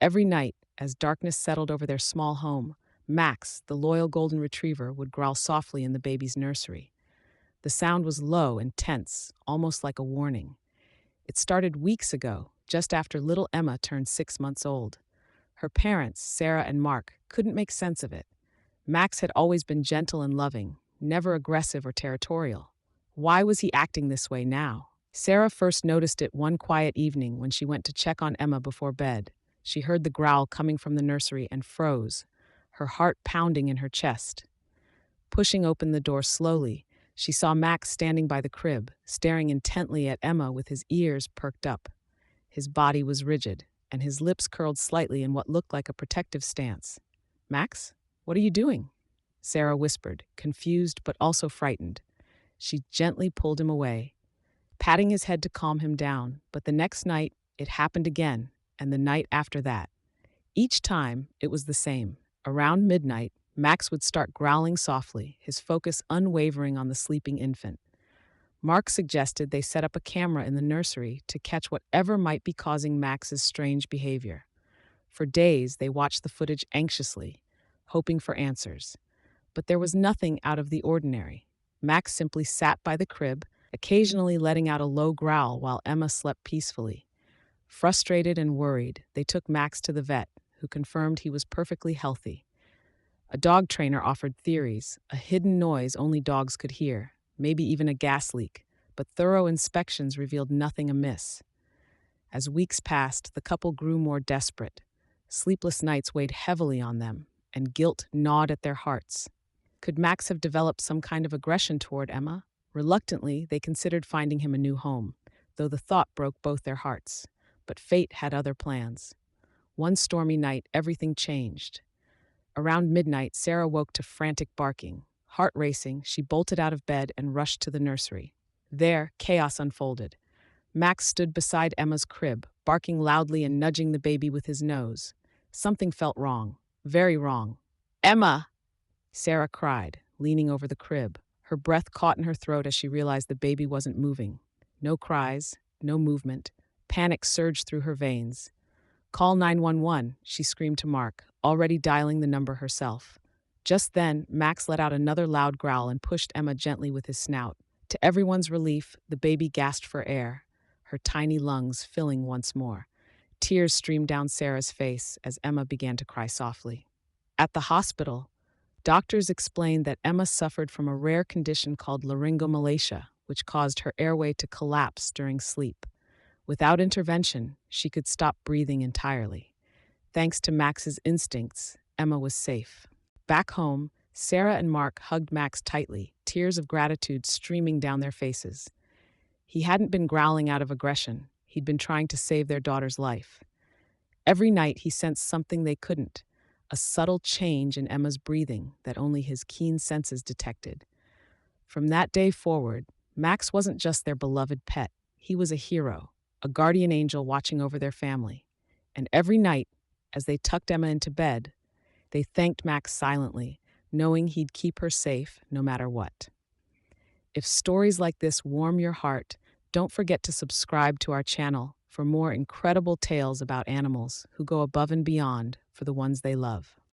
Every night, as darkness settled over their small home, Max, the loyal golden retriever, would growl softly in the baby's nursery. The sound was low and tense, almost like a warning. It started weeks ago, just after little Emma turned 6 months old. Her parents, Sarah and Mark, couldn't make sense of it. Max had always been gentle and loving, never aggressive or territorial. Why was he acting this way now? Sarah first noticed it one quiet evening when she went to check on Emma before bed. She heard the growl coming from the nursery and froze, her heart pounding in her chest. Pushing open the door slowly, she saw Max standing by the crib, staring intently at Emma with his ears perked up. His body was rigid, and his lips curled slightly in what looked like a protective stance. "Max, what are you doing?" Sarah whispered, confused but also frightened. She gently pulled him away, patting his head to calm him down, but the next night it happened again, and the night after that. Each time it was the same. Around midnight, Max would start growling softly, his focus unwavering on the sleeping infant. Mark suggested they set up a camera in the nursery to catch whatever might be causing Max's strange behavior. For days, they watched the footage anxiously, hoping for answers. But there was nothing out of the ordinary. Max simply sat by the crib, occasionally letting out a low growl while Emma slept peacefully. Frustrated and worried, they took Max to the vet, who confirmed he was perfectly healthy. A dog trainer offered theories, a hidden noise only dogs could hear, maybe even a gas leak, but thorough inspections revealed nothing amiss. As weeks passed, the couple grew more desperate. Sleepless nights weighed heavily on them, and guilt gnawed at their hearts. Could Max have developed some kind of aggression toward Emma? Reluctantly, they considered finding him a new home, though the thought broke both their hearts. But fate had other plans. One stormy night, everything changed. Around midnight, Sarah woke to frantic barking. Heart racing, she bolted out of bed and rushed to the nursery. There, chaos unfolded. Max stood beside Emma's crib, barking loudly and nudging the baby with his nose. Something felt wrong, very wrong. "Emma!" Sarah cried, leaning over the crib. Her breath caught in her throat as she realized the baby wasn't moving. No cries, no movement. Panic surged through her veins. "Call 911, she screamed to Mark, already dialing the number herself. Just then, Max let out another loud growl and pushed Emma gently with his snout. To everyone's relief, the baby gasped for air, her tiny lungs filling once more. Tears streamed down Sarah's face as Emma began to cry softly. At the hospital, doctors explained that Emma suffered from a rare condition called laryngomalacia, which caused her airway to collapse during sleep. Without intervention, she could stop breathing entirely. Thanks to Max's instincts, Emma was safe. Back home, Sarah and Mark hugged Max tightly, tears of gratitude streaming down their faces. He hadn't been growling out of aggression. He'd been trying to save their daughter's life. Every night he sensed something they couldn't, a subtle change in Emma's breathing that only his keen senses detected. From that day forward, Max wasn't just their beloved pet. He was a hero, a guardian angel watching over their family. And every night, as they tucked Emma into bed, they thanked Max silently, knowing he'd keep her safe no matter what. If stories like this warm your heart, don't forget to subscribe to our channel for more incredible tales about animals who go above and beyond for the ones they love.